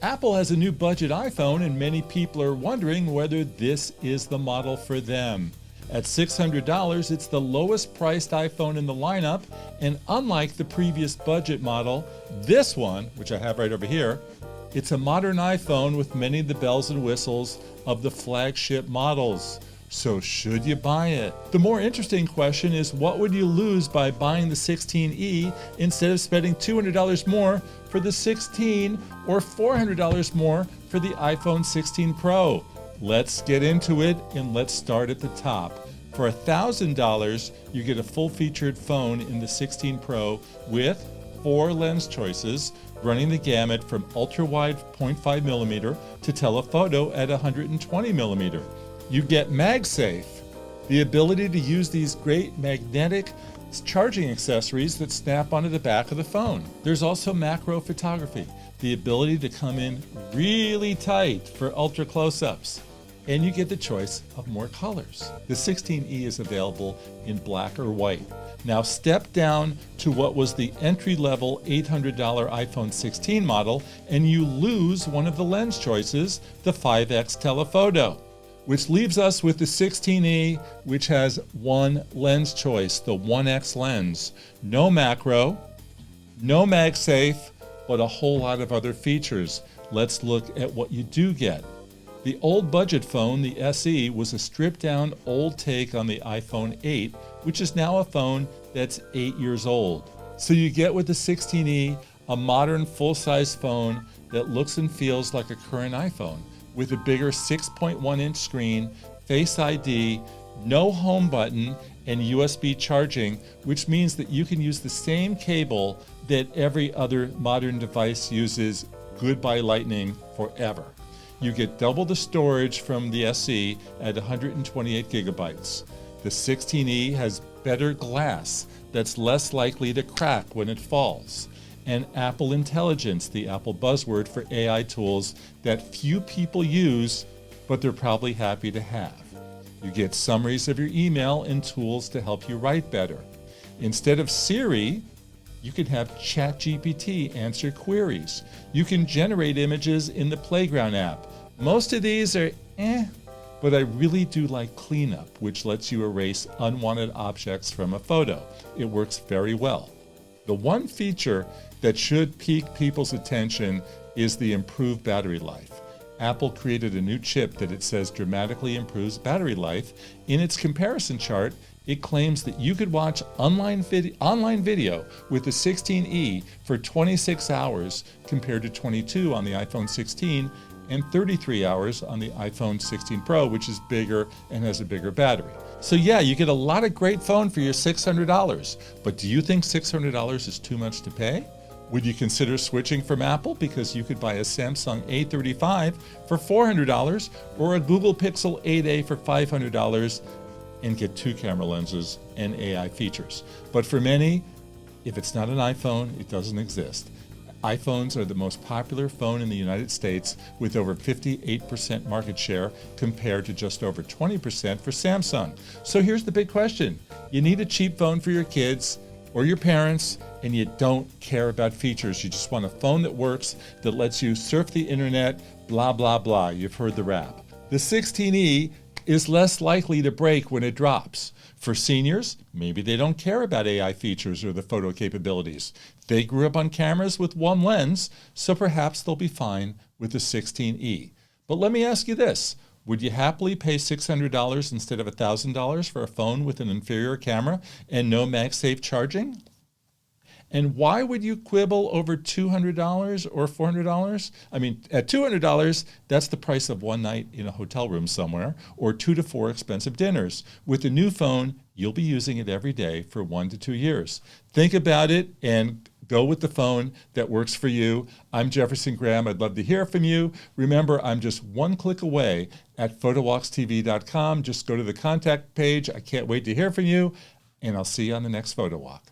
Apple has a new budget iPhone, and many people are wondering whether this is the model for them. At $600, it's the lowest priced iPhone in the lineup, and unlike the previous budget model, this one, which I have right over here, it's a modern iPhone with many of the bells and whistles of the flagship models. So should you buy it? The more interesting question is, what would you lose by buying the 16e instead of spending $200 more for the 16 or $400 more for the iPhone 16 Pro? Let's get into it, and let's start at the top. For $1,000, you get a full-featured phone in the 16 Pro with 4 lens choices, running the gamut from ultra-wide 0.5mm to telephoto at 120mm. You get MagSafe, the ability to use these great magnetic charging accessories that snap onto the back of the phone. There's also macro photography, the ability to come in really tight for ultra close-ups. And you get the choice of more colors. The 16e is available in black or white. Now step down to what was the entry-level $800 iPhone 16 model, and you lose one of the lens choices, the 5x telephoto, which leaves us with the 16e, which has one lens choice, the 1x lens. No macro, no MagSafe, but a whole lot of other features. Let's look at what you do get. The old budget phone, the SE, was a stripped-down old take on the iPhone 8, which is now a phone that's 8 years old. So you get with the 16e a modern full-size phone that looks and feels like a current iPhone, with a bigger 6.1-inch screen, Face ID, no home button, and USB charging, which means that you can use the same cable that every other modern device uses, goodbye Lightning, forever. You get double the storage from the SE at 128 gigabytes. The 16e has better glass that's less likely to crack when it falls. And Apple Intelligence, the Apple buzzword for AI tools that few people use, but they're probably happy to have. You get summaries of your email and tools to help you write better. Instead of Siri, you can have ChatGPT answer queries. You can generate images in the Playground app. Most of these are but I really do like Cleanup, which lets you erase unwanted objects from a photo. It works very well. The one feature that should pique people's attention is the improved battery life. Apple created a new chip that it says dramatically improves battery life. In its comparison chart, it claims that you could watch online video with the 16e for 26 hours compared to 22 on the iPhone 16 and 33 hours on the iPhone 16 Pro, which is bigger and has a bigger battery. So yeah, you get a lot of great phone for your $600, but do you think $600 is too much to pay? Would you consider switching from Apple because you could buy a Samsung A35 for $400 or a Google Pixel 8a for $500 and get 2 camera lenses and AI features? But for many, if it's not an iPhone, it doesn't exist. iPhones are the most popular phone in the United States with over 58% market share compared to just over 20% for Samsung. So here's the big question. You need a cheap phone for your kids or your parents, and you don't care about features. You just want a phone that works, that lets you surf the internet, blah, blah, blah. You've heard the rap. The 16e is less likely to break when it drops. For seniors, maybe they don't care about AI features or the photo capabilities. They grew up on cameras with one lens, so perhaps they'll be fine with the 16e. But let me ask you this. Would you happily pay $600 instead of $1,000 for a phone with an inferior camera and no MagSafe charging? And why would you quibble over $200 or $400? I mean, at $200, that's the price of one night in a hotel room somewhere, or 2 to 4 expensive dinners. With the new phone, you'll be using it every day for 1 to 2 years. Think about it and go with the phone that works for you. I'm Jefferson Graham. I'd love to hear from you. Remember, I'm just one click away at PhotowalksTV.com. Just go to the contact page. I can't wait to hear from you, and I'll see you on the next Photo Walk.